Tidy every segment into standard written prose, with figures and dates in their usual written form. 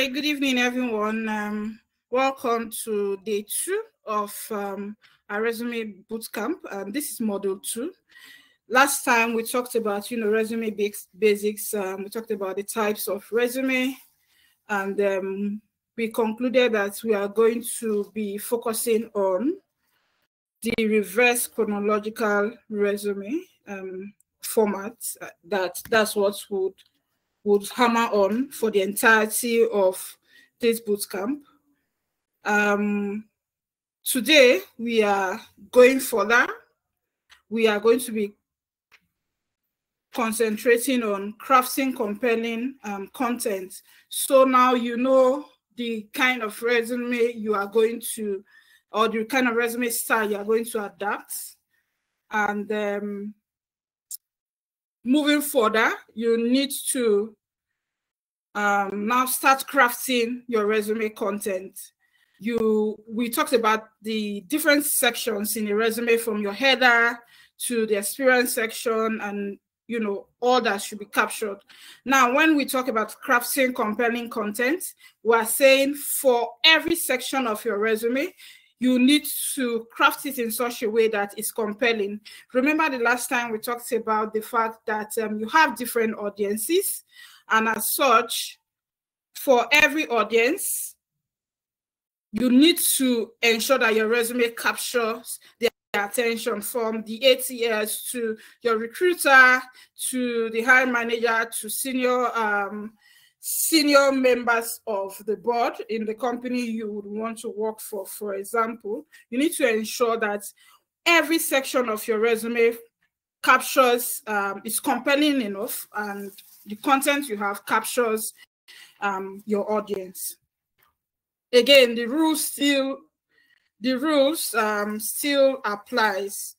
Hi, good evening, everyone. Welcome to day 2 of our resume bootcamp. This is module 2. Last time we talked about, resume basics. We talked about the types of resume, and we concluded that we are going to be focusing on the reverse chronological resume format. That's what would hammer on for the entirety of this bootcamp. Today, we are going further. We are going to be concentrating on crafting compelling content. So now you know the kind of resume you are going to, or the kind of resume style you are going to adapt. And moving further, you need to now start crafting your resume content. We talked about the different sections in the resume, from your header to the experience section, and all that should be captured. Now, when we talk about crafting compelling content, we're saying for every section of your resume, you need to craft it in such a way that is compelling. Remember the last time we talked about the fact that you have different audiences, and as such, for every audience, you need to ensure that your resume captures their attention, from the ATS to your recruiter to the hiring manager to senior members of the board in the company you would want to work for. For example, you need to ensure that every section of your resume captures, is compelling enough, and the content you have captures your audience. Again, the rules still applies.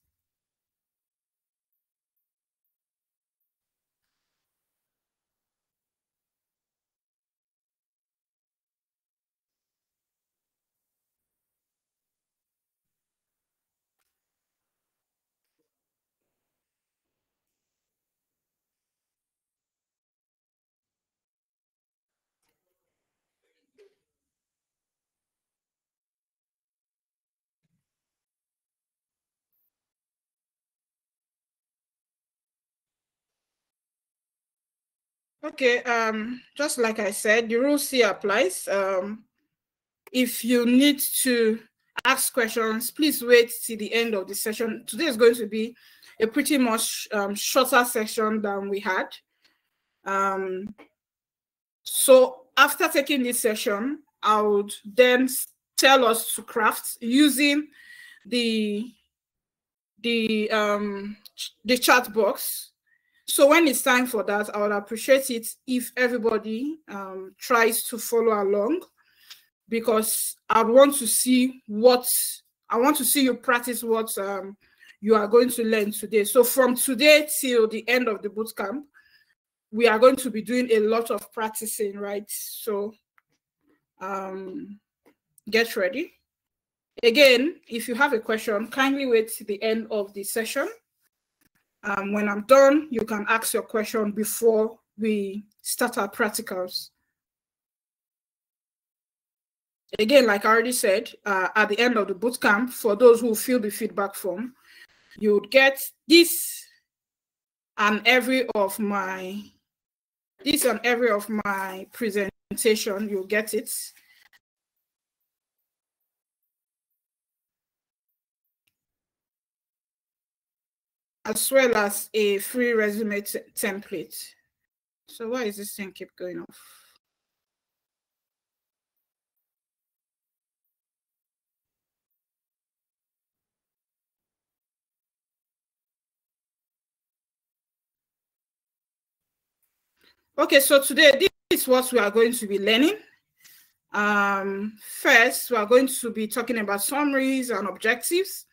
Okay, just like I said, the rule still applies. If you need to ask questions, please wait till the end of the session. Today is going to be a pretty much shorter section than we had. So after taking this session, I would then tell us to craft using the chat box. So when it's time for that, I would appreciate it if everybody tries to follow along, because I want to see you practice what you are going to learn today. So from today till the end of the bootcamp, we are going to be doing a lot of practicing, right? So get ready. Again, if you have a question, kindly wait till the end of the session. When I'm done, you can ask your question before we start our practicals. Again, like I already said, at the end of the bootcamp, for those who fill the feedback form, you would get this and every of my presentation. You'll get it. As well as a free resume template. So why is this thing keep going off? Okay, so today this is what we are going to be learning. First, we are going to be talking about summaries and objectives.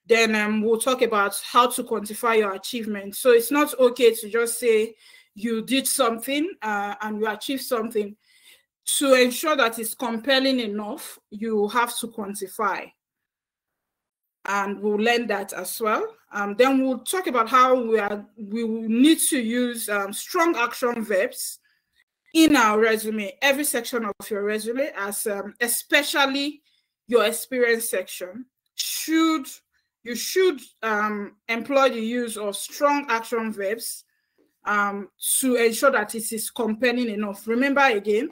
Then we'll talk about how to quantify your achievement. So it's not okay to just say you did something and you achieved something. To ensure that it's compelling enough, you have to quantify. And we'll learn that as well. Then we'll talk about how we will need to use strong action verbs in our resume, every section of your resume, as especially your experience section, you should employ the use of strong action verbs to ensure that it is compelling enough. Remember again,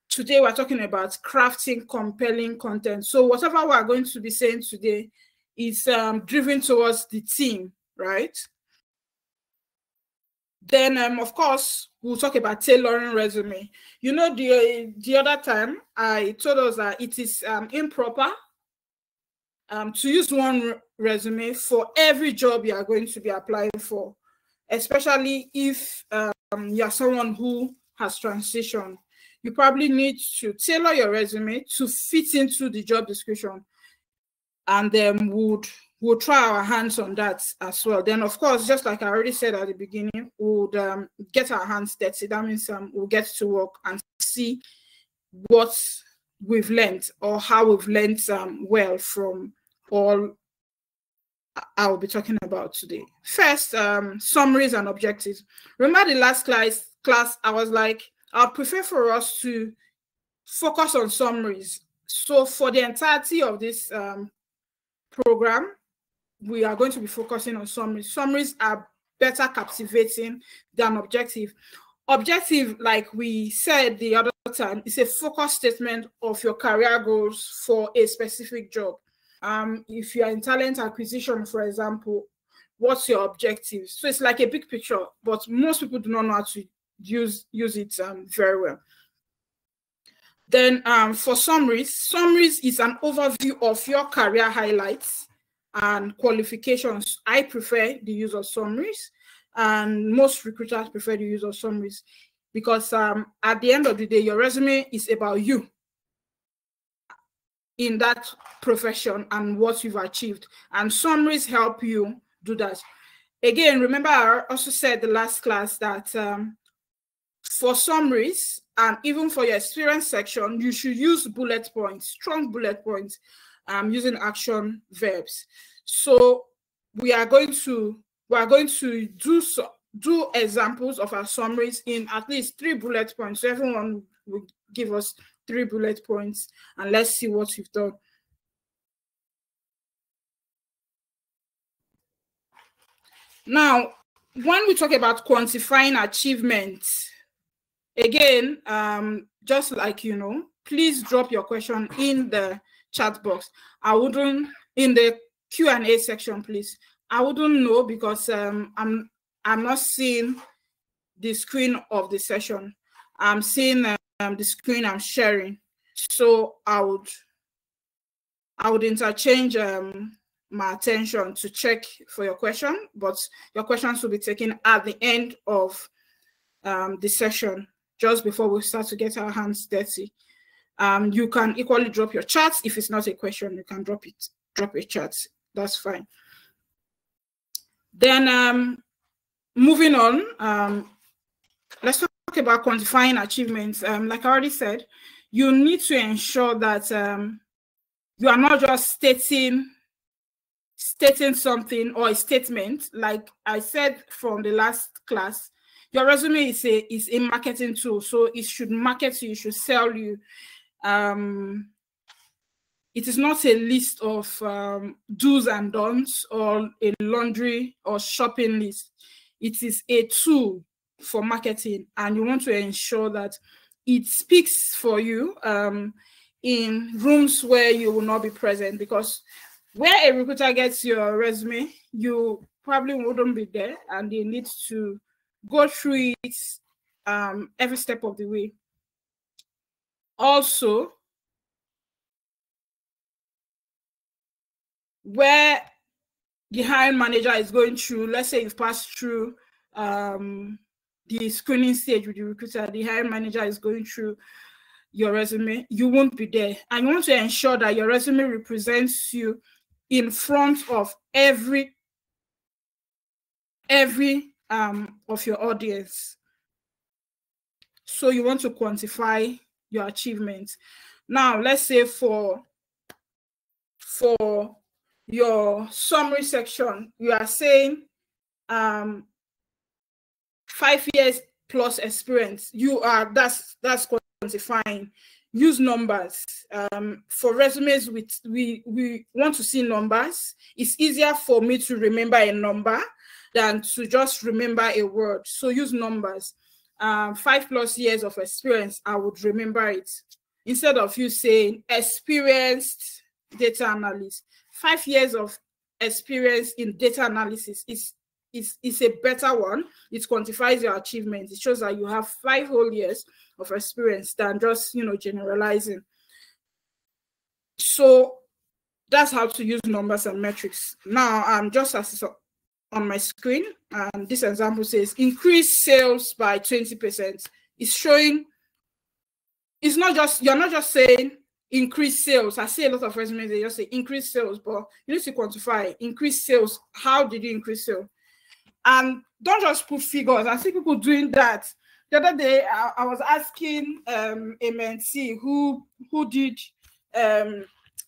today we're talking about crafting compelling content. So whatever we're going to be saying today is driven towards the theme, right? Then, of course, we'll talk about tailoring resume. You know, the other time I told us that it is improper to use one resume for every job you are going to be applying for, especially if you are someone who has transitioned. You probably need to tailor your resume to fit into the job description, and then we'll try our hands on that as well. Then, of course, just like I already said at the beginning, we'll get our hands dirty. That means we'll get to work and see what we've learned or how we've learned well from all I'll be talking about today. First, summaries and objectives. Remember the last class, I was like, I'd prefer for us to focus on summaries. So for the entirety of this program, we are going to be focusing on summaries. Summaries are better captivating than objective. Objective, like we said the other time, is a focus statement of your career goals for a specific job. If you are in talent acquisition, for example, what's your objective? So it's like a big picture, but most people do not know how to use it very well. Then for summaries is an overview of your career highlights and qualifications. I prefer the use of summaries, and most recruiters prefer the use of summaries because at the end of the day, your resume is about you in that profession and what you've achieved, and summaries help you do that. Again, remember I also said the last class that for summaries and even for your experience section, you should use bullet points, strong bullet points, using action verbs. So we are going to do examples of our summaries in at least 3 bullet points. So everyone will give us 3 bullet points, and let's see what you've done. Now, when we talk about quantifying achievements, again, just like please drop your question in the chat box. I wouldn't, in the Q&A section, please. I wouldn't know because I'm not seeing the screen of the session. I'm seeing the screen I'm sharing. So I would interchange my attention to check for your question, but your questions will be taken at the end of the session, just before we start to get our hands dirty. You can equally drop your chats. If it's not a question, you can drop a chat. That's fine. Then moving on, let's talk about quantifying achievements. Like I already said, you need to ensure that you are not just stating something or a statement. Like I said from the last class, your resume is a marketing tool, so it should market you, it should sell you. It is not a list of do's and don'ts or a laundry or shopping list. It is a tool for marketing, and you want to ensure that it speaks for you in rooms where you will not be present, because where a recruiter gets your resume, you probably wouldn't be there, and they need to go through it every step of the way. Also, where the hiring manager is going through, let's say you've passed through the screening stage with the recruiter, the hiring manager is going through your resume, you won't be there. And you want to ensure that your resume represents you in front of every of your audience. So you want to quantify your achievements. Now, let's say for your summary section, you are saying 5 years plus experience. That's quantifying. Use numbers. For resumes, we want to see numbers. It's easier for me to remember a number than to just remember a word. So use numbers. 5+ years of experience, I would remember it. Instead of you saying experienced data analyst, 5 years of experience in data analysis is a better one. It quantifies your achievements. It shows that you have 5 whole years of experience than just, generalizing. So that's how to use numbers and metrics. Now, just as on my screen, this example says increase sales by 20%. It's showing, you're not just saying increase sales. I see a lot of resumes, they just say increase sales, but you need to quantify increase sales. How did you increase sales? And don't just put figures. I see people doing that. The other day, I was asking a mentee who did, can't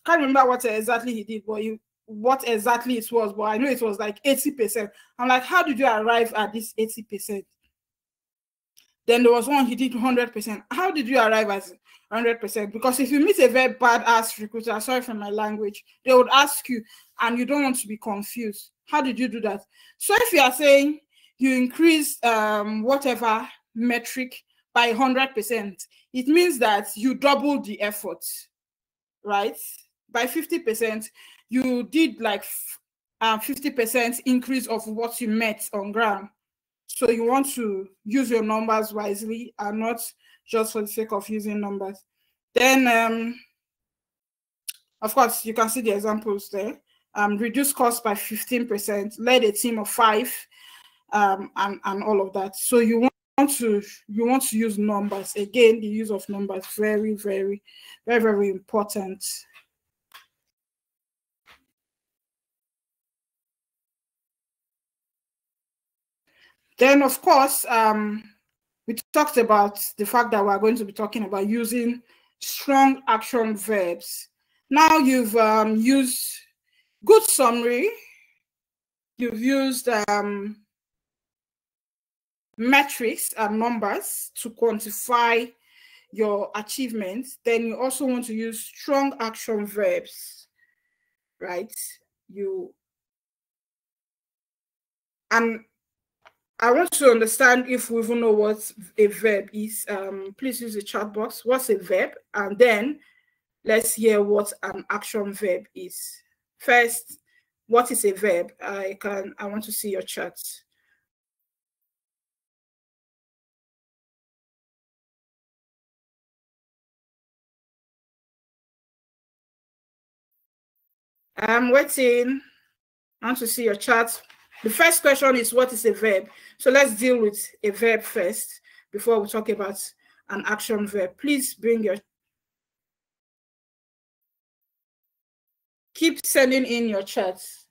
remember what exactly he did, but what exactly it was, but I know it was like 80%. I'm like, how did you arrive at this 80%? Then there was one, he did 100%. How did you arrive at 100%? Because if you meet a very badass recruiter, sorry for my language, they would ask you, and you don't want to be confused. How did you do that? So if you are saying you increase whatever metric by 100%, it means that you doubled the effort, right? By 50%, you did like 50% increase of what you met on ground. So you want to use your numbers wisely and not just for the sake of using numbers. Then, of course, you can see the examples there. Reduce cost by 15%, led a team of 5, and all of that. So you want to use numbers. Again, the use of numbers, very, very, very, very important. Then, of course, we talked about the fact that we're going to be talking about using strong action verbs. Now you've used good summary, you've used metrics and numbers to quantify your achievements. Then you also want to use strong action verbs, right? And I want to understand if we even know what a verb is. Please use the chat box. What's a verb? And then let's hear what an action verb is. First, what is a verb? I want to see your chat. I'm waiting. I want to see your chat. The first question is, what is a verb? So let's deal with a verb first before we talk about an action verb. Please keep sending in your chats.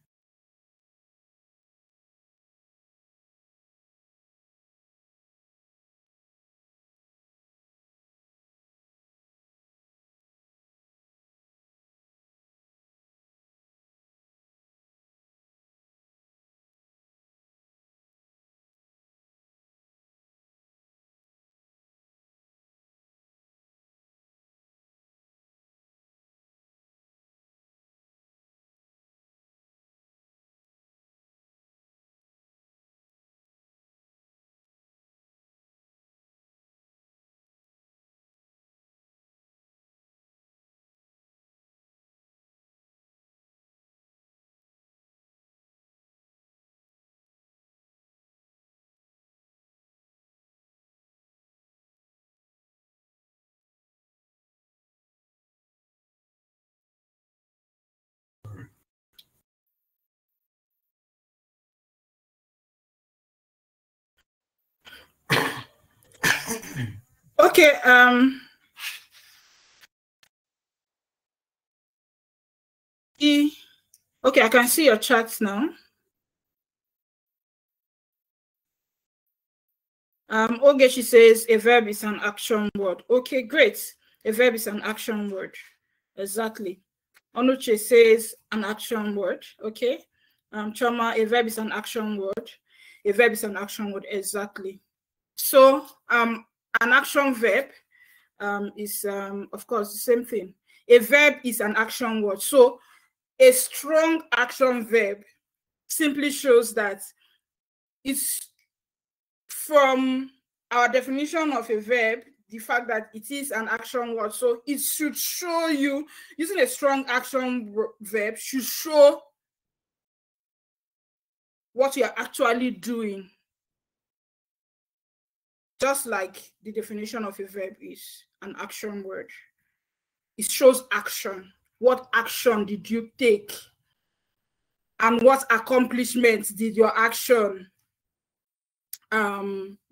Okay. Okay, I can see your chats now. Ogechi says a verb is an action word. Okay, great. A verb is an action word. Exactly. Onuche says an action word. Okay. Choma, a verb is an action word. A verb is an action word. Exactly. So an action verb is, of course, the same thing. A verb is an action word. So a strong action verb simply shows that it's, from our definition of a verb, the fact that it is an action word. So it should show you, using a strong action verb should show what you're actually doing. Just like the definition of a verb is an action word. It shows action. What action did you take? And what accomplishments did your action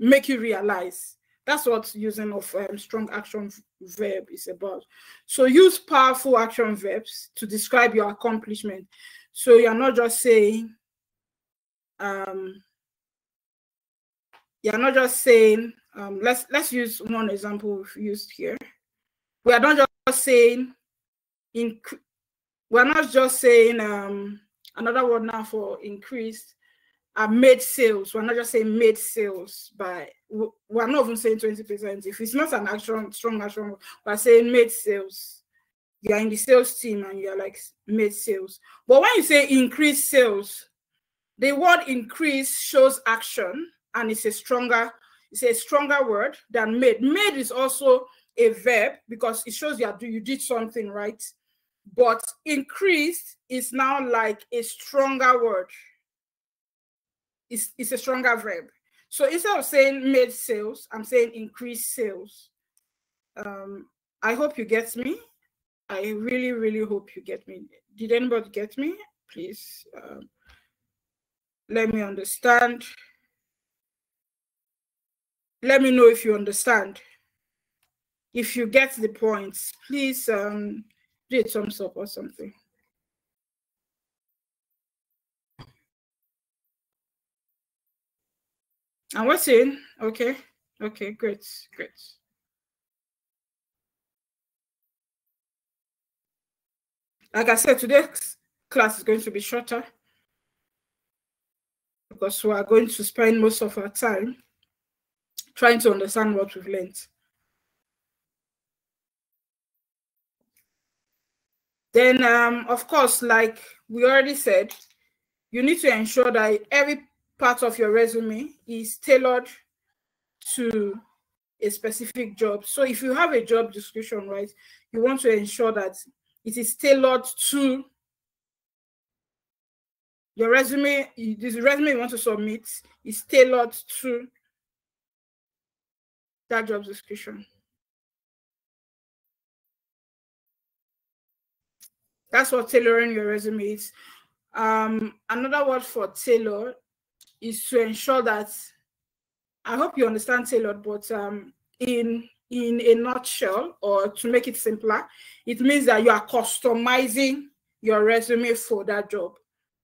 make you realize? That's what using of strong action verb is about. So use powerful action verbs to describe your accomplishment. So you're not just saying, let's use one example we've used here. We are not just saying we're not just saying another word now for increased. Made sales. We're not just saying made sales by, we're not even saying 20%. If it's not an action, strong action, we're saying made sales. You're in the sales team and you're like made sales. But when you say increase sales, the word increase shows action and it's a stronger word than made. Made is also a verb because it shows you did something, right? But increase is now like a stronger word. It's a stronger verb. So instead of saying made sales, I'm saying increased sales. I hope you get me. I really, really hope you get me. Did anybody get me? Please let me understand. Let me know if you understand. If you get the points, please do a thumbs up or something. And what's in? Okay, great. Like I said, today's class is going to be shorter because we are going to spend most of our time trying to understand what we've learned. Then, of course, like we already said, you need to ensure that every part of your resume is tailored to a specific job. So if you have a job description, right, you want to ensure that it is tailored to your resume. This resume you want to submit is tailored to that job description. That's what tailoring your resume is. Another word for tailor is to ensure that, I hope you understand tailored, but in a nutshell, or to make it simpler, it means that you are customizing your resume for that job.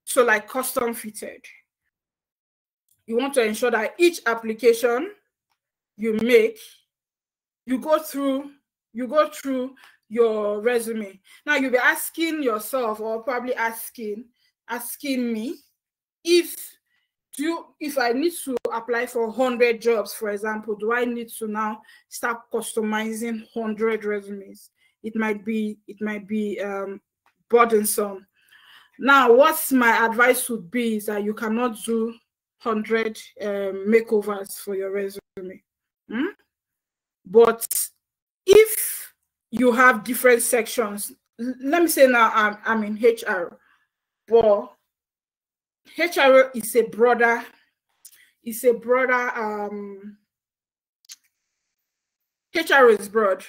So like custom fitted. You want to ensure that each application you make, you go through your resume. Now you'll be asking yourself, or probably asking me, if I need to apply for 100 jobs, for example, do I need to now start customizing 100 resumes? It might be burdensome. Now, what's my advice would be is that you cannot do 100 makeovers for your resume. But if you have different sections, let me say now I'm in HR, but HR is a broader, HR is broad.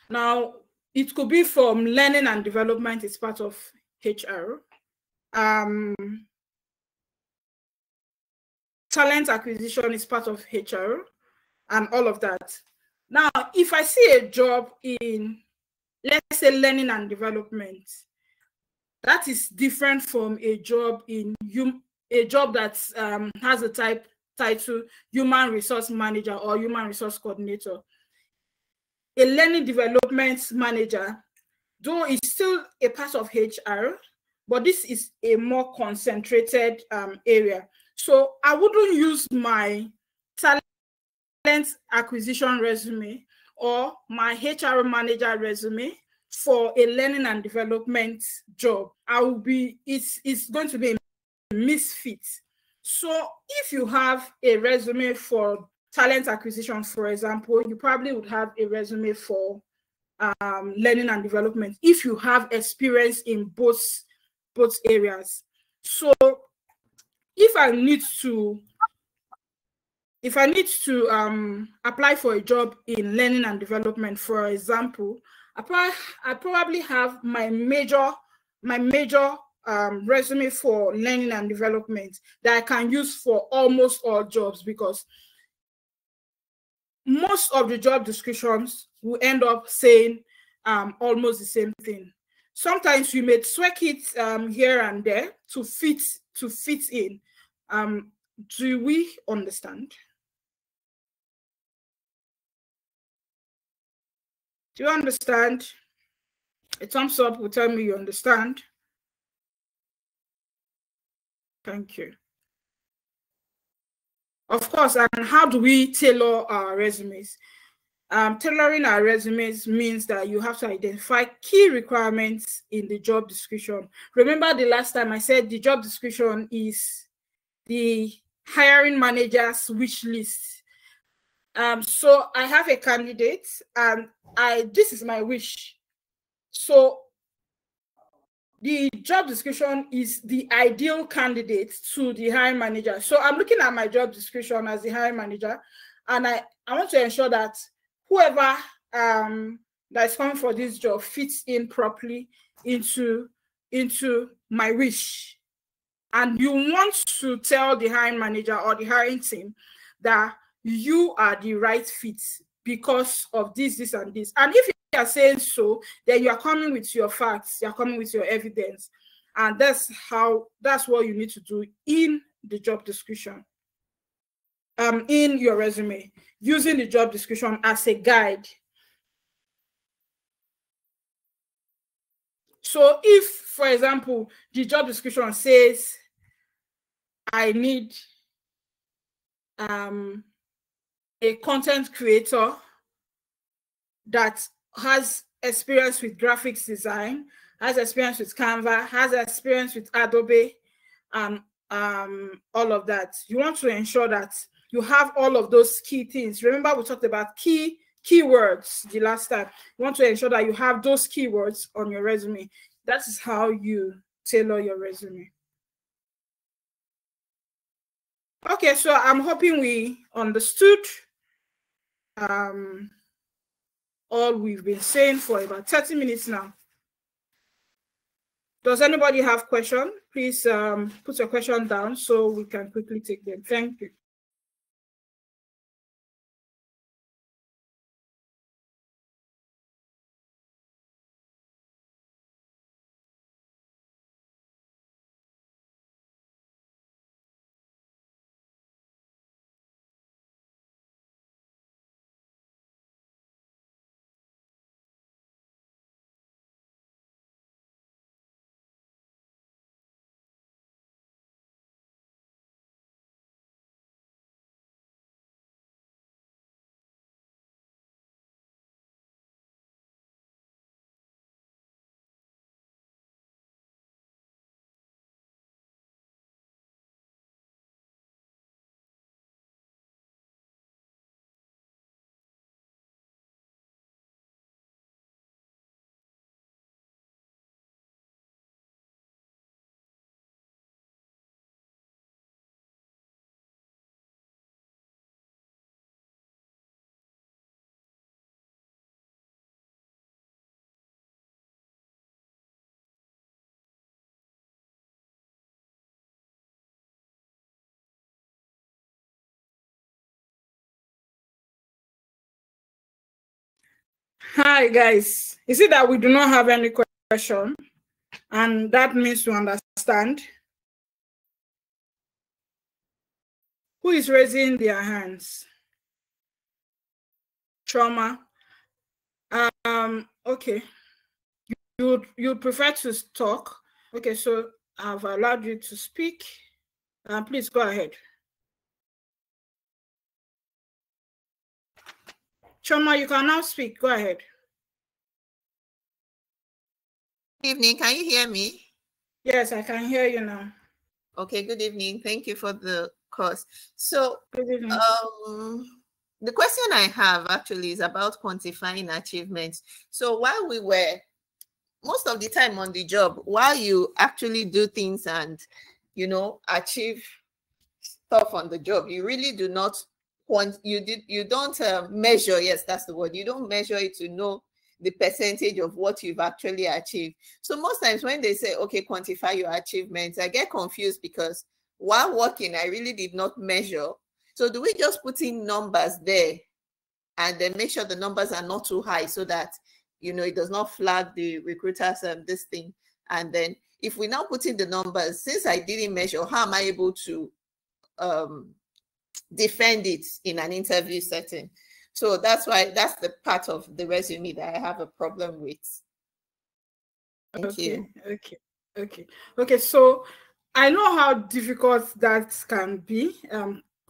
Now, it could be from learning and development is part of HR. Talent acquisition is part of HR and all of that. Now, if I see a job in, let's say, learning and development, that is different from a job that has a title human resource manager or human resource coordinator. A learning development manager, though, is still a part of HR, but this is a more concentrated area. So I wouldn't use my talent talent acquisition resume or my HR manager resume for a learning and development job, it's going to be a misfit. So if you have a resume for talent acquisition, for example, you probably would have a resume for learning and development if you have experience in both areas. So if I need to apply for a job in learning and development, for example, I probably have my major resume for learning and development that I can use for almost all jobs, because most of the job descriptions will end up saying almost the same thing. Sometimes you may tweak it here and there to fit in. Do we understand? Do you understand? A thumbs up will tell me you understand. Thank you. Of course, and how do we tailor our resumes? Tailoring our resumes means that you have to identify key requirements in the job description. Remember the last time I said the job description is the hiring manager's wish list. So I have a candidate and this is my wish. So the job description is the ideal candidate to the hiring manager. So I'm looking at my job description as the hiring manager, and I want to ensure that whoever that is coming for this job fits in properly into my wish. And you want to tell the hiring manager or the hiring team that you are the right fit because of this, this, and this. And if you are saying so, then you are coming with your facts, you are coming with your evidence. And that's what you need to do in the job description, in your resume, using the job description as a guide. So if, for example, the job description says, I need a content creator that has experience with graphics design, has experience with Canva, has experience with Adobe, all of that. You want to ensure that you have all of those key things. Remember, we talked about keywords the last time. You want to ensure that you have those keywords on your resume. That is how you tailor your resume. Okay, so I'm hoping we understood all we've been saying for about 30 minutes now. Does anybody have question? Please put your question down so we can quickly take them. Thank you. Hi, guys. Is it that we do not have any question? And that means to understand. Who is raising their hands? Trauma. Okay. You'd prefer to talk? Okay, so I've allowed you to speak. Please go ahead. Choma, you can now speak. Go ahead. Good evening. Can you hear me? Yes, I can hear you now. Okay, good evening. Thank you for the course. So, good evening. The question I have actually is about quantifying achievements. So while we were most of the time on the job, while you actually do things and, you know, achieve stuff on the job, you really do not you don't measure. Yes, that's the word. You don't measure it to know the percentage of what you've actually achieved. So most times when they say, okay, quantify your achievements, I get confused because while working, I really did not measure. So do we just put in numbers there and then make sure the numbers are not too high so that, you know, it does not flag the recruiters this thing? And then if we now put in the numbers, since I didn't measure, how am I able to defend it in an interview setting? So that's the part of the resume that I have a problem with. Thank you. Okay. So I know how difficult that can be,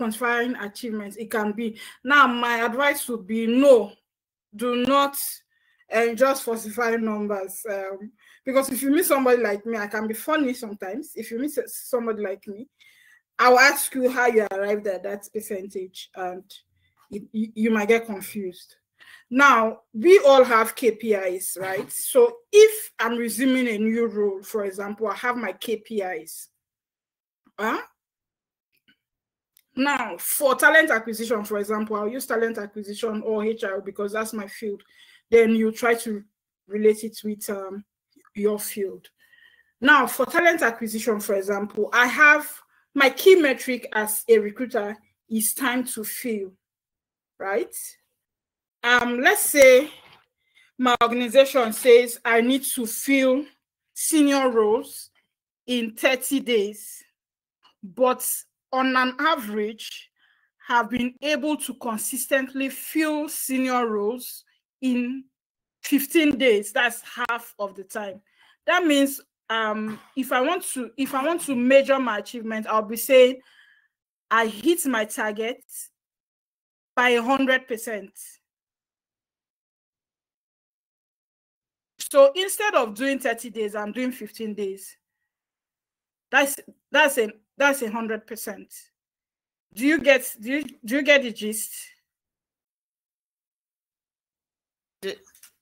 quantifying achievements. It can be. Now, my advice would be no, do not just falsify numbers. Because if you meet somebody like me, I can be funny sometimes. If you meet somebody like me, I'll ask you how you arrived at that percentage, and you might get confused. Now, we all have KPIs, right? So if I'm resuming a new role, for example, I have my KPIs. Now, for talent acquisition, for example, I'll use talent acquisition or HR because that's my field. Then you try to relate it with your field. Now, for talent acquisition, for example, I have my key metric as a recruiter is time to fill, right? Let's say my organization says I need to fill senior roles in 30 days, but on an average, have been able to consistently fill senior roles in 15 days. That's half of the time. That means if I want to measure my achievement, I'll be saying I hit my target by 100%. So instead of doing 30 days, I'm doing 15 days. That's 100%. Do you get the gist?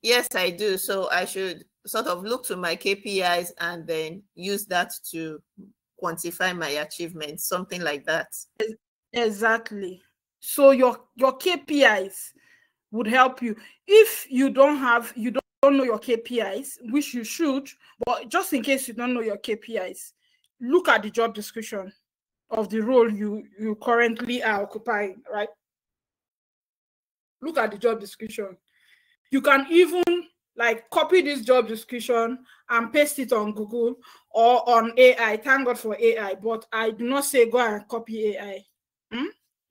Yes, I do. So I should sort of look to my KPIs and then use that to quantify my achievements, something like that. Exactly. So your KPIs would help you. If you don't know your KPIs, which you should, but just in case you don't know your KPIs, look at the job description of the role you currently are occupying, right? Look at the job description. You can even like copy this job description and paste it on Google or on AI. Thank God for AI, but I do not say go and copy AI.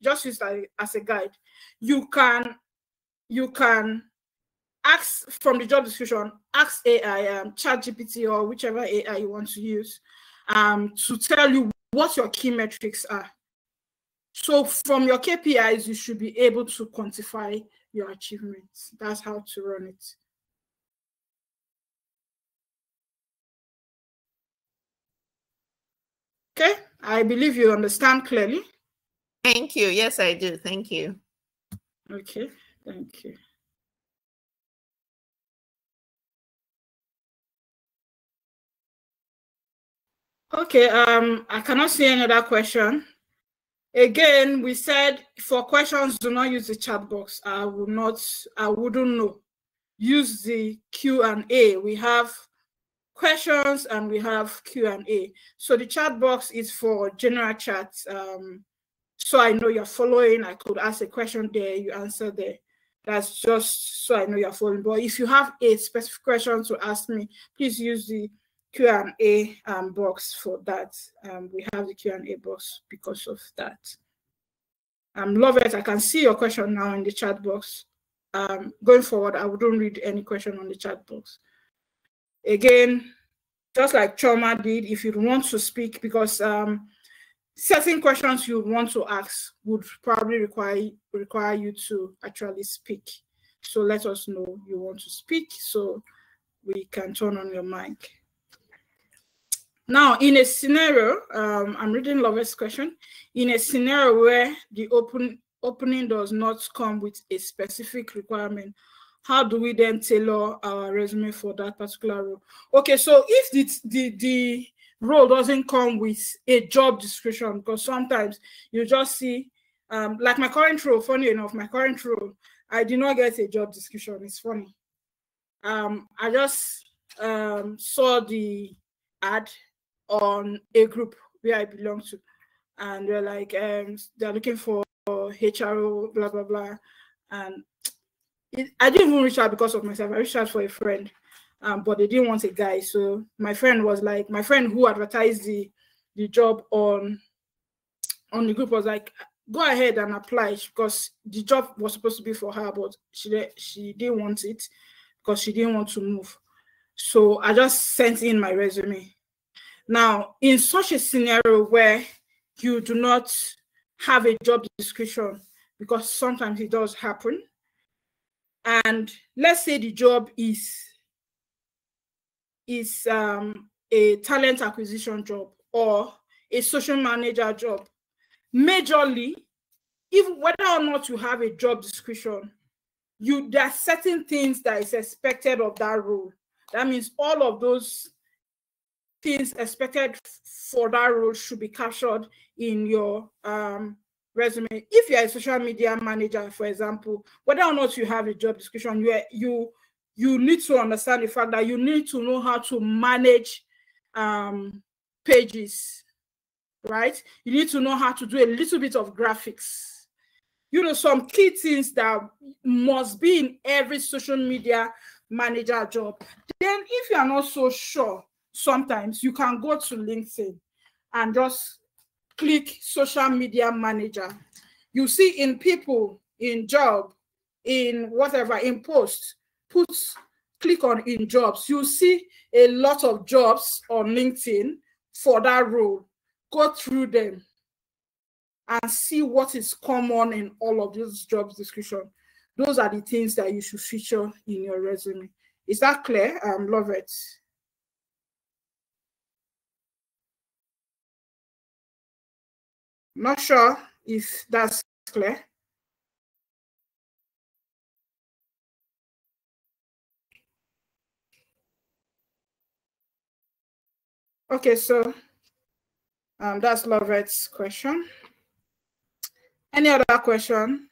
Just use that as a guide. You can ask from the job description, ask AI, ChatGPT or whichever AI you want to use, to tell you what your key metrics are. So from your KPIs, you should be able to quantify your achievements. That's how to run it. Okay, I believe you understand clearly. Thank you. Yes, I do. Thank you. Okay, thank you. Okay, I cannot see any other question. Again, we said for questions, do not use the chat box. I wouldn't know. Use the Q&A. We have questions and we have Q&A. So the chat box is for general chat. So I know you're following. I could ask a question there, you answer there. That's just so I know you're following. But if you have a specific question to ask me, please use the Q&A box for that. We have the Q&A box because of that. Love it. I can see your question now in the chat box. Going forward, I wouldn't read any question on the chat box. Again, just like Choma did, if you want to speak, because certain questions you want to ask would probably require you to actually speak. So let us know you want to speak so we can turn on your mic. Now, in a scenario, I'm reading Lovett's question. In a scenario where the opening does not come with a specific requirement, how do we then tailor our resume for that particular role? Okay, so if the role doesn't come with a job description, because sometimes you just see, like my current role, funny enough, my current role, I did not get a job description. It's funny. I just saw the ad on a group where I belong to, and they're like, they're looking for HRO, blah blah blah, and I didn't even reach out because of myself. I reached out for a friend, but they didn't want a guy. So my friend was like, my friend who advertised the job on the group was like, go ahead and apply, because the job was supposed to be for her, but she didn't want it because she didn't want to move. So I just sent in my resume. Now, in such a scenario where you do not have a job description, because sometimes it does happen, and let's say the job is a talent acquisition job or a social manager job, majorly, even whether or not you have a job description, there are certain things that is expected of that role. That means all of those things expected for that role should be captured in your resume. If you're a social media manager, for example, whether or not you have a job description, you need to understand the fact that you need to know how to manage pages, right? You need to know how to do a little bit of graphics. You know, some key things that must be in every social media manager job. Then if you are not so sure, sometimes you can go to LinkedIn and just click social media manager. You see in people, in job, in whatever, in post, click on in jobs. You see a lot of jobs on LinkedIn for that role. Go through them and see what is common in all of those job descriptions. Those are the things that you should feature in your resume. Is that clear? Love it. Not sure if that's clear. Okay, so that's Lovet's question. Any other question?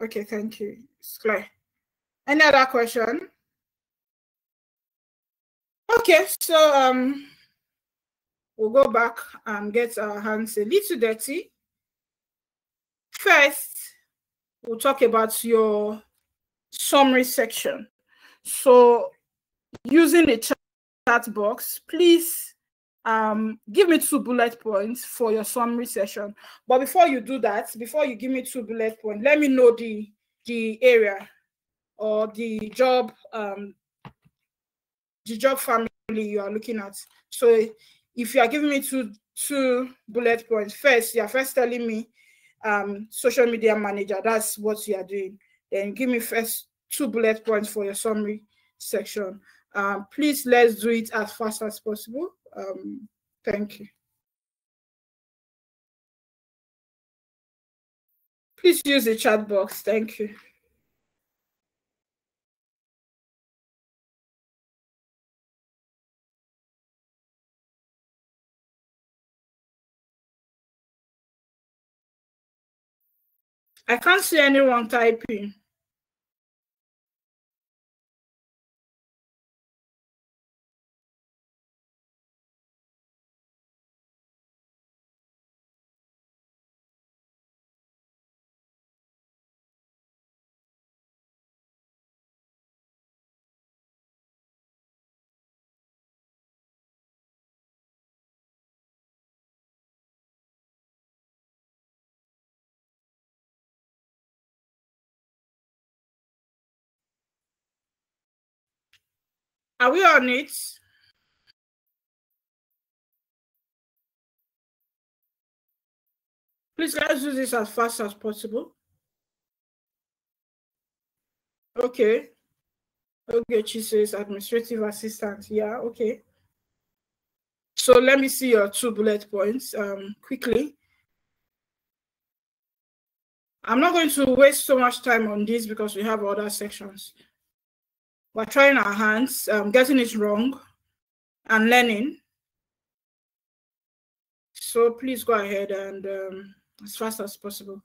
Okay, thank you. It's clear. Any other question? Okay, so we'll go back and get our hands a little dirty. First, we'll talk about your summary section. So using the chat box, please give me 2 bullet points for your summary session. But before you do that, before you give me 2 bullet points, let me know the area or the job family you are looking at. So if you are giving me two bullet points, first you are first telling me social media manager, that's what you are doing. Then give me first 2 bullet points for your summary section. Please, let's do it as fast as possible. Thank you. Please use the chat box. Thank you. I can't see anyone typing. Are we on it? Please, let's do this as fast as possible. Okay. Okay, she says administrative assistant. Yeah, okay. So let me see your 2 bullet points quickly. I'm not going to waste so much time on this because we have other sections. We're trying our hands, getting it wrong and learning. So please go ahead and as fast as possible,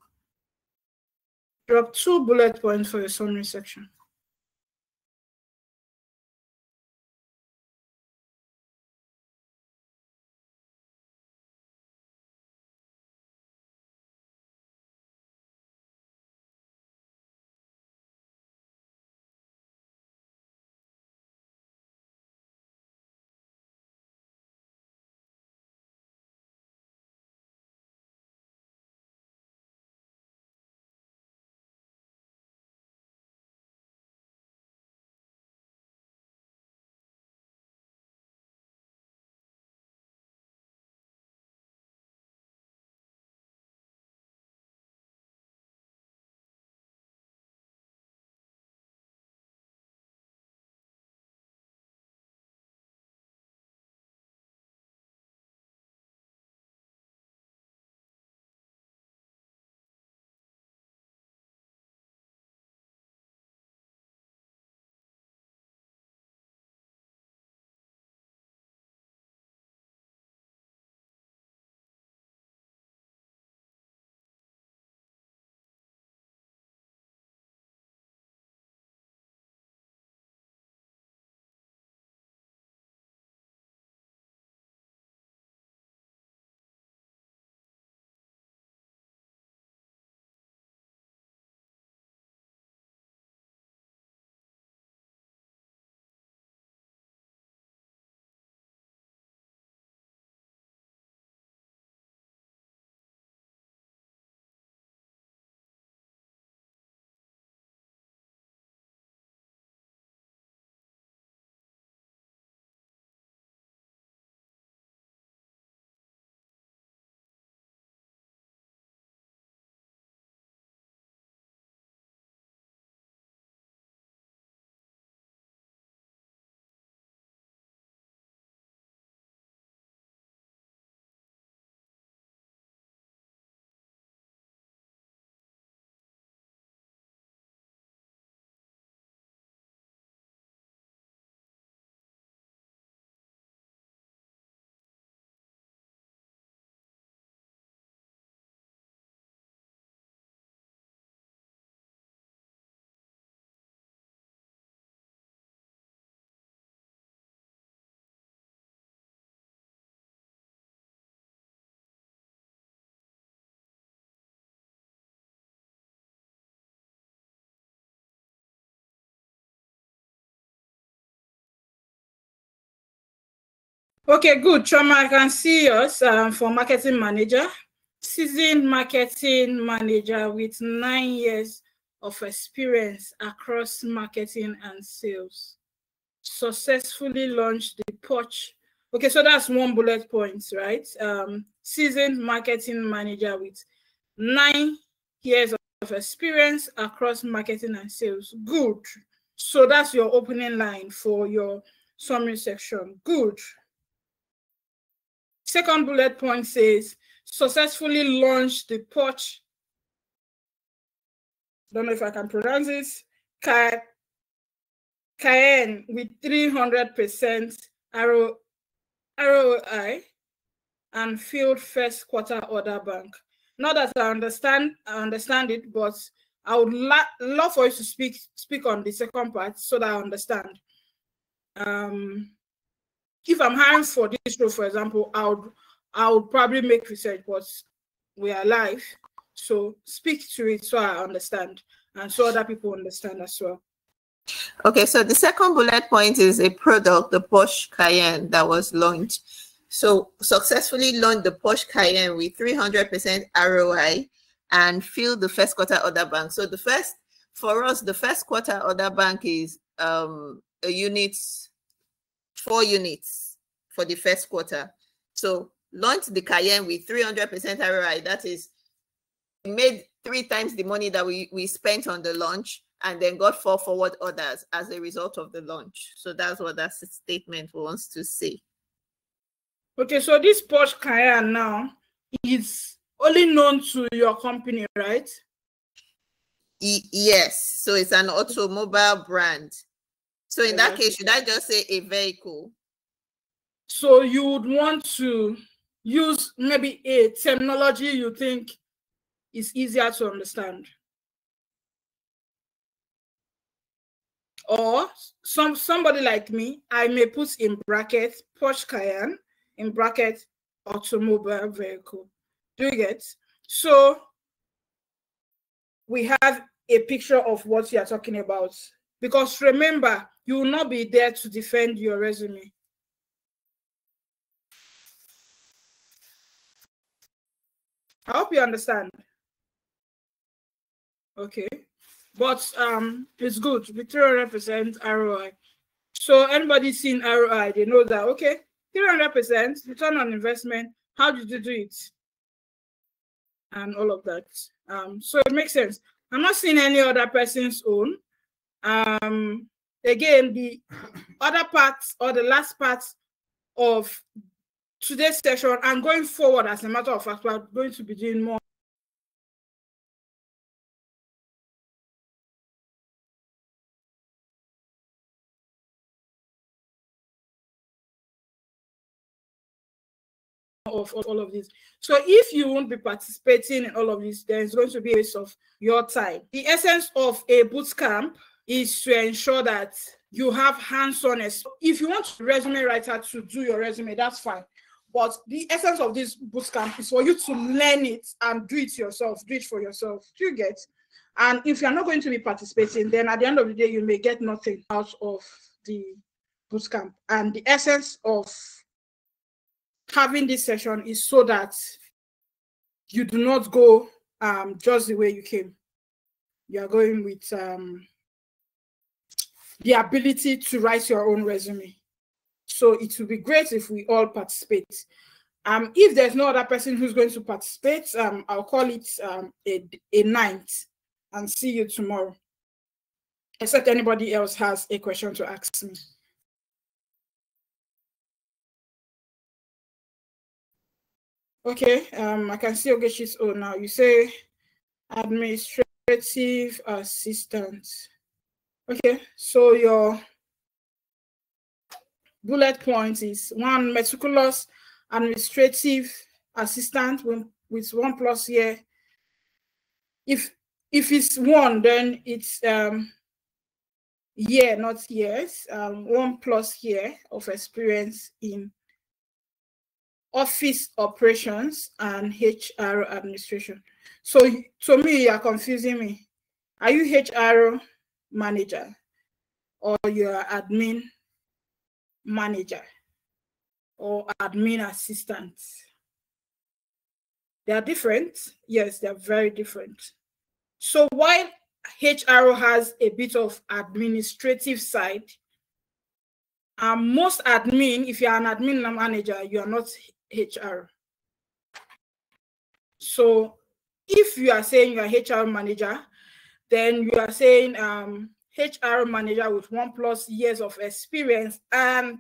drop 2 bullet points for your summary section. Okay, good. Choma, I can see us for marketing manager, seasoned marketing manager with 9 years of experience across marketing and sales. Successfully launched the Poch. Okay, so that's 1 bullet point, right? Seasoned marketing manager with 9 years of experience across marketing and sales. Good. So that's your opening line for your summary section. Good. Second bullet point says, successfully launched the Poch. Don't know if I can pronounce it. Cayenne with 300% ROI and filled first quarter order bank. Not that I understand it, but I would love for you to speak on the second part so that I understand. If I'm hiring for this role, for example, I would probably make research, but we are live. So speak to it so I understand and so other people understand as well. Okay, so the second bullet point is a product, the Porsche Cayenne, that was launched. So successfully launched the Porsche Cayenne with 300% ROI and filled the first quarter order bank. So for us, the first quarter order bank is a unit, 4 units for the first quarter. So launched the Cayenne with 300% ROI. That is, made 3 times the money that we spent on the launch and then God forward others as a result of the launch. So that's what that statement wants to say. Okay, so this Porsche Cayenne now is only known to your company, right? Yes, so it's an automobile brand. So in that case, should I just say a vehicle? So you would want to use maybe a terminology you think is easier to understand. Or somebody like me, I may put in bracket Porsche Cayenne, in bracket automobile vehicle. Do you get? So we have a picture of what you are talking about. Because remember, you will not be there to defend your resume. I hope you understand. Okay. But it's good with 300% ROI. So anybody seen ROI, they know that, okay, 300% return on investment, how did you do it? And all of that. So it makes sense. I'm not seeing any other person's own. Again, the other parts or the last part of today's session and going forward, as a matter of fact, we're going to be doing more of all of this. So if you won't be participating in all of this, then it's going to be a waste of your time. The essence of a bootcamp is to ensure that you have hands-on. If you want a resume writer to do your resume, that's fine. But the essence of this bootcamp is for you to learn it and do it yourself, do it for yourself. Do you get? And if you're not going to be participating, then at the end of the day, you may get nothing out of the bootcamp. And the essence of having this session is so that you do not go just the way you came. You are going with the ability to write your own resume. So it will be great if we all participate. If there's no other person who's going to participate, I'll call it a night and see you tomorrow. Except anybody else has a question to ask me. Okay, I can see Ogeshi's own now. You say administrative assistant. Okay, so your bullet point is 1, meticulous administrative assistant with 1+ year. If it's 1, then it's year, not years. 1+ year of experience in office operations and HR administration. So to me, you are confusing me. Are you HR manager or you are admin manager or admin assistant? They are different. Yes, they are very different. So while HR has a bit of administrative side, most admin, if you are an admin manager, you are not HR. So if you are saying you are HR manager, then you are saying HR manager with 1+ years of experience and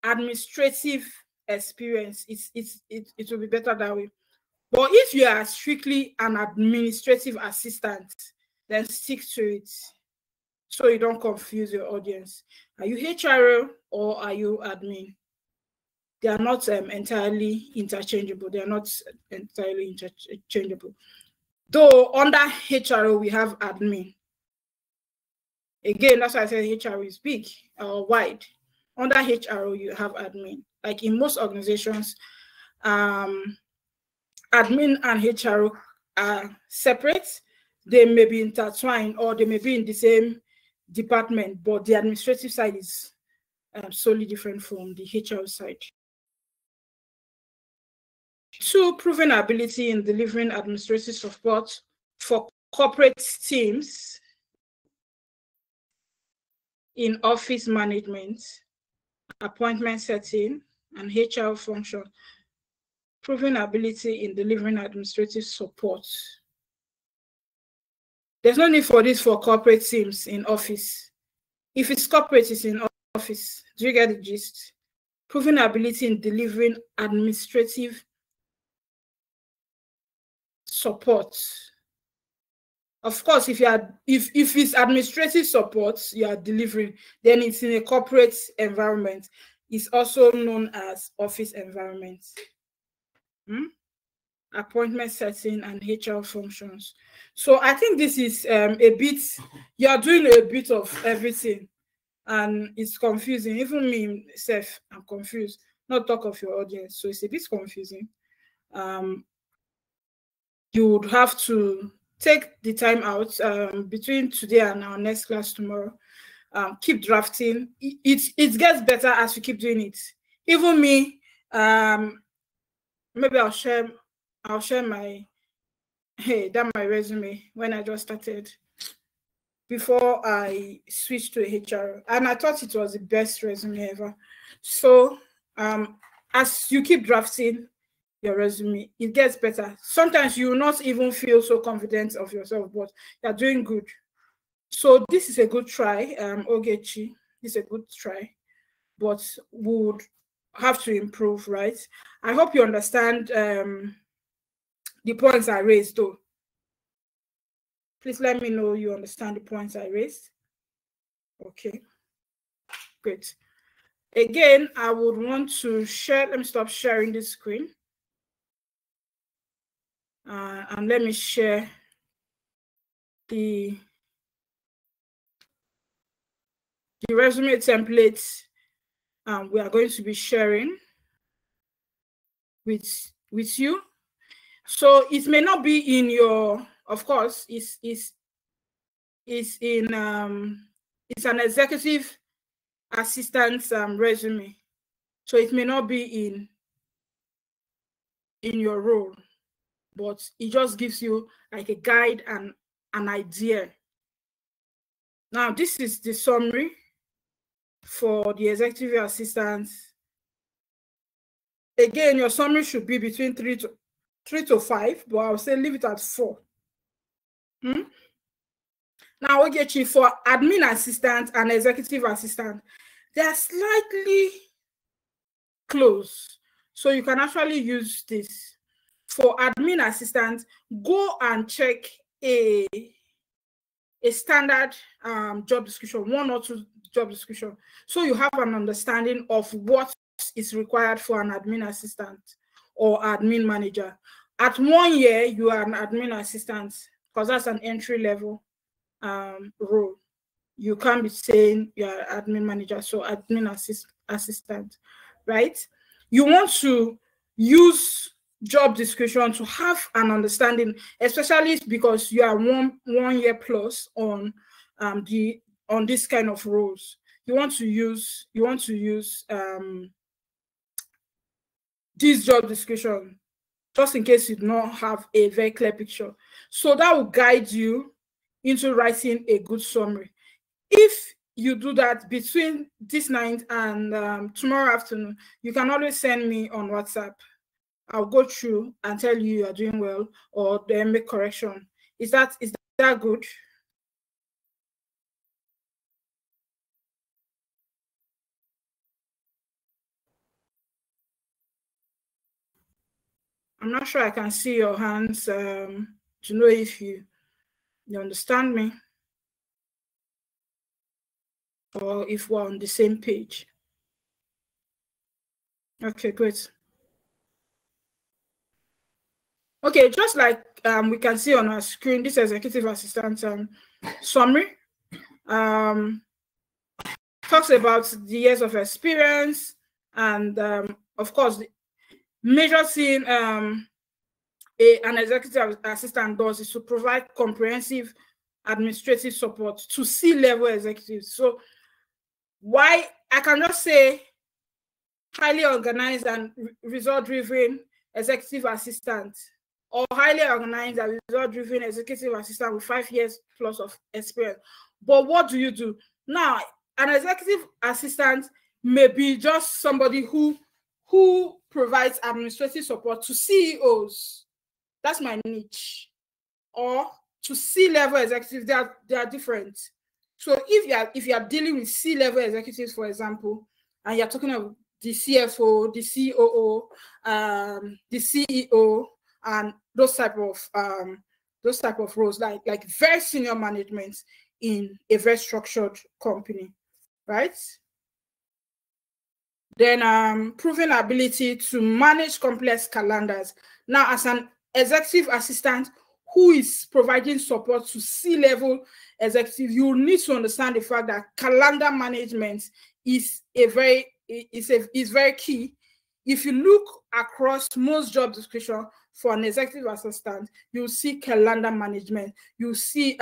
administrative experience. It will be better that way. But if you are strictly an administrative assistant, then stick to it so you don't confuse your audience. Are you HR or are you admin? They are not entirely interchangeable. They are not entirely interchangeable. Though under HRO, we have admin. Again, that's why I said HRO is big or wide. Under HRO, you have admin. Like in most organizations, admin and HRO are separate. They may be intertwined or they may be in the same department, but the administrative side is solely different from the HR side. 2, proven ability in delivering administrative support for corporate teams in office management, appointment setting, and HR function. Proven ability in delivering administrative support. There's no need for this for corporate teams in office. If it's corporate, it's in office. Do you get the gist? Proven ability in delivering administrative support. Of course, if it's administrative support you are delivering, then it's in a corporate environment. It's also known as office environment. Appointment setting and HR functions. So I think this is a bit, you are doing a bit of everything, and it's confusing. Even me myself, I'm confused. Not talk of your audience. So it's a bit confusing. You would have to take the time out between today and our next class tomorrow. Keep drafting. It gets better as you keep doing it. Even me, maybe I'll share my my resume when I just started before I switched to HR, and I thought it was the best resume ever. So as you keep drafting your resume, it gets better. Sometimes you will not even feel so confident of yourself, but you're doing good. So this is a good try, Ogechi. This is a good try, but would have to improve, right? I hope you understand the points I raised, though. Please let me know you understand the points I raised. Okay, great. Again, I would want to share. Let me stop sharing this screen. And let me share the resume templates we are going to be sharing with you. So it may not be in your, of course, it's an executive assistant's resume. So it may not be in your role, but it just gives you like a guide and an idea. Now, this is the summary for the executive assistants. Again, your summary should be between 3 to 5, but I'll say leave it at 4. Now, Ogechi, for admin assistant and executive assistant, they're slightly close. So you can actually use this. For admin assistant, go and check a standard job description, 1 or 2 job description, so you have an understanding of what is required for an admin assistant or admin manager. At 1 year, you are an admin assistant because that's an entry level role. You can't be saying you're an admin manager, so admin assistant, right? You want to use job description to have an understanding, especially because you are one year plus on this kind of roles. You want to use this job description just in case you do not have a very clear picture. So that will guide you into writing a good summary. If you do that between this night and tomorrow afternoon, you can always send me on WhatsApp. I'll go through and tell you you are doing well, or then make correction. Is that good? I'm not sure I can see your hands to know if you understand me or if we're on the same page. Okay, great. Okay, just like we can see on our screen, this executive assistant summary talks about the years of experience, and of course, the major thing an executive assistant does is to provide comprehensive administrative support to C-level executives. So why I can just say highly organized and result-driven executive assistant, or highly organized and result-driven executive assistant with 5 years plus of experience. But what do you do? Now, an executive assistant may be just somebody who provides administrative support to CEOs. That's my niche. Or to C-level executives, they are different. So if you are dealing with C-level executives, for example, and you're talking about the CFO, the COO, the CEO, and those type of roles, like very senior management in a very structured company, right? Then proven ability to manage complex calendars. Now, as an executive assistant who is providing support to C-level executive, you need to understand the fact that calendar management is very key. If you look across most job descriptions for an executive assistant, you'll see calendar management, you'll see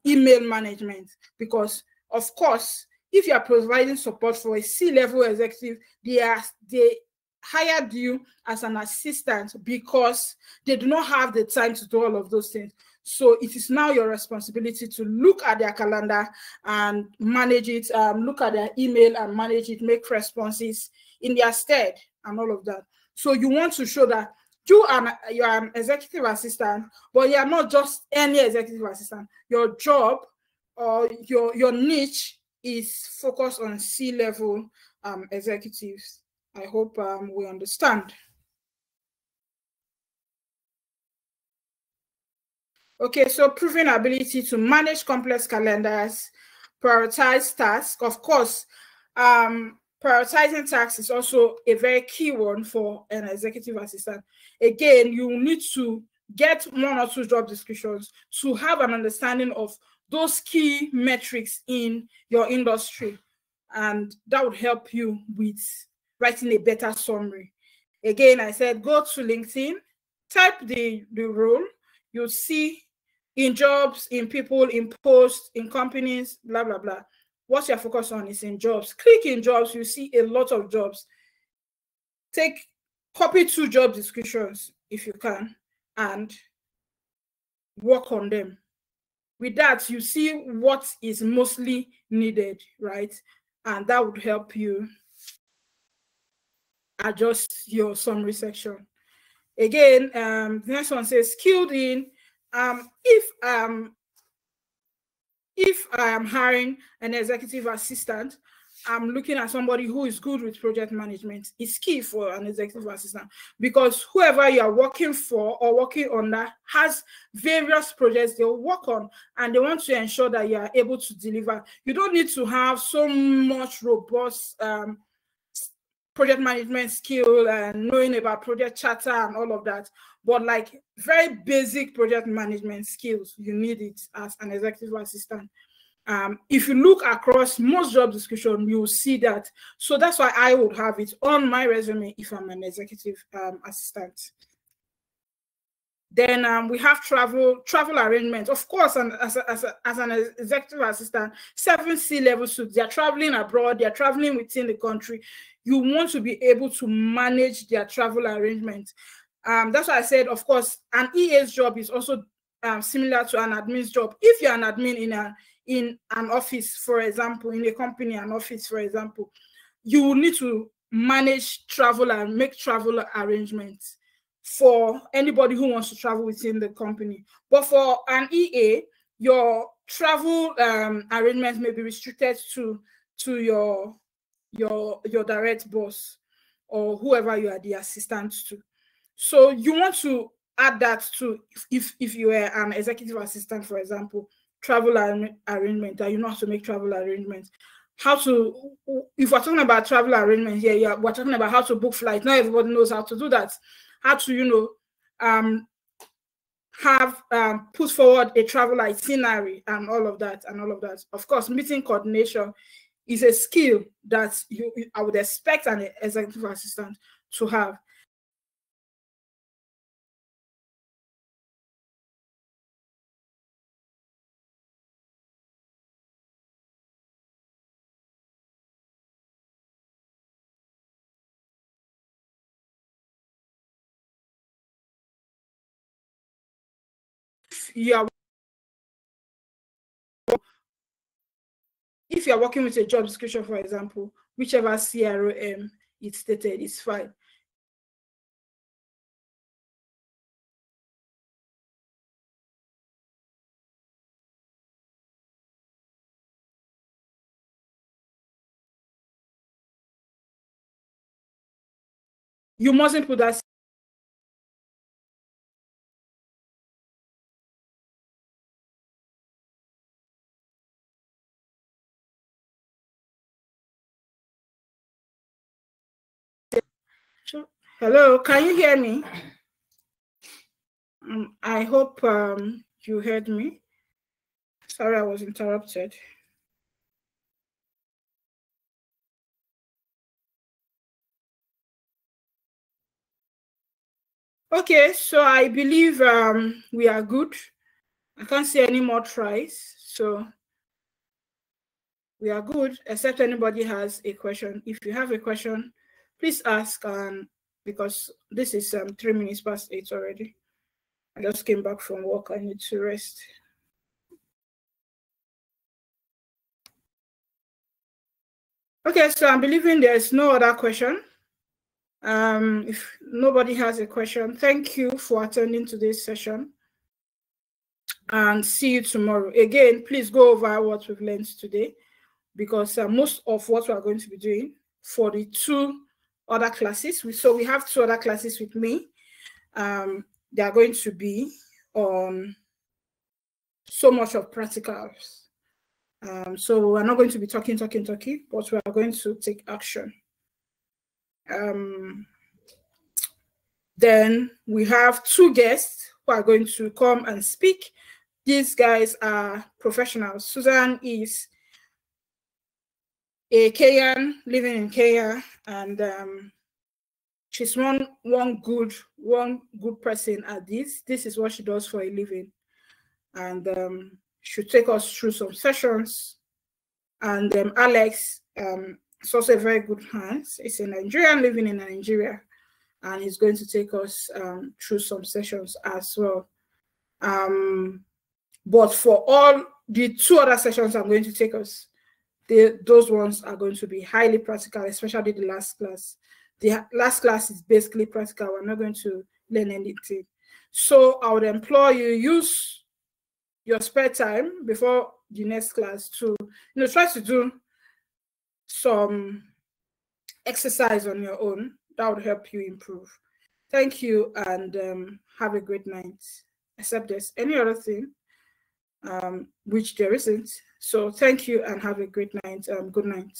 email management, because of course, if you are providing support for a C-level executive, they hired you as an assistant because they do not have the time to do all of those things. So it is now your responsibility to look at their calendar and manage it, look at their email and manage it, make responses in their stead and all of that. So you want to show that you are an executive assistant, but you are not just any executive assistant. Your job or your niche is focused on C-level executives. I hope we understand. Okay, so proven ability to manage complex calendars, prioritize tasks. Of course, prioritizing tasks is also a very key one for an executive assistant. Again, you need to get 1 or 2 job descriptions to have an understanding of those key metrics in your industry, and that would help you with writing a better summary. Again, I said go to LinkedIn, type the role, you'll see in jobs, in people, in posts, in companies, blah, blah, blah. What you're focused on is in jobs. Click in jobs, you see a lot of jobs. Copy 2 job descriptions if you can, and work on them. With that, you see what is mostly needed, right? And that would help you adjust your summary section. Again, the next one says skilled in. If I am hiring an executive assistant, I'm looking at somebody who is good with project management. It's key for an executive assistant, because whoever you are working for or working under has various projects they'll work on, and they want to ensure that you are able to deliver. You don't need to have so much robust project management skill and knowing about project charter and all of that, but like very basic project management skills, you need it as an executive assistant. If you look across most job descriptions, you will see that. So that's why I would have it on my resume if I'm an executive assistant. Then we have travel arrangements. Of course, and as an executive assistant, 7 C-level suits, they're traveling abroad, they're traveling within the country. You want to be able to manage their travel arrangements. That's why I said, of course, an EA's job is also similar to an admin's job. If you're an admin in an office, for example, in a company, an office, for example, you will need to manage travel and make travel arrangements for anybody who wants to travel within the company. But for an EA, your travel arrangements may be restricted to your direct boss or whoever you are the assistant to. So you want to add that to, if you were an executive assistant, for example, travel arrangement, that you know how to make travel arrangements. If we're talking about travel arrangements here, yeah, we're talking about how to book flights. Not everybody knows how to do that. How to, put forward a travel itinerary and all of that. Of course, meeting coordination is a skill that I would expect an executive assistant to have. If you're working with a job description, for example, whichever CROM it's stated is fine. you mustn't put that. Hello, can you hear me? I hope you heard me. Sorry, I was interrupted. Okay, so I believe we are good. I can't see any more tries, so we are good, except anybody has a question. If you have a question, please ask, because this is 3 minutes past 8 already. I just came back from work. I need to rest. Okay, so I'm believing there's no other question. If nobody has a question, thank you for attending today's session, and see you tomorrow. Again, please go over what we've learned today, because most of what we are going to be doing for the 2 other classes, so we have 2 other classes with me. They are going to be on so much of practicals. So we're not going to be talking, but we are going to take action. Then we have 2 guests who are going to come and speak. These guys are professionals. Susan is a Kenyan living in Kenya, and she's one good person at this. This is what she does for a living, and she'll take us through some sessions. And Alex is also a very good hand. He's a Nigerian living in Nigeria, and he's going to take us through some sessions as well. But for all the 2 other sessions I'm going to take us, those ones are going to be highly practical, especially the last class. The last class is basically practical. We're not going to learn anything. So I would implore you, use your spare time before the next class to try to do some exercise on your own. That would help you improve. Thank you, and have a great night. Except there's any other thing, which there isn't. So thank you and have a great night. Good night.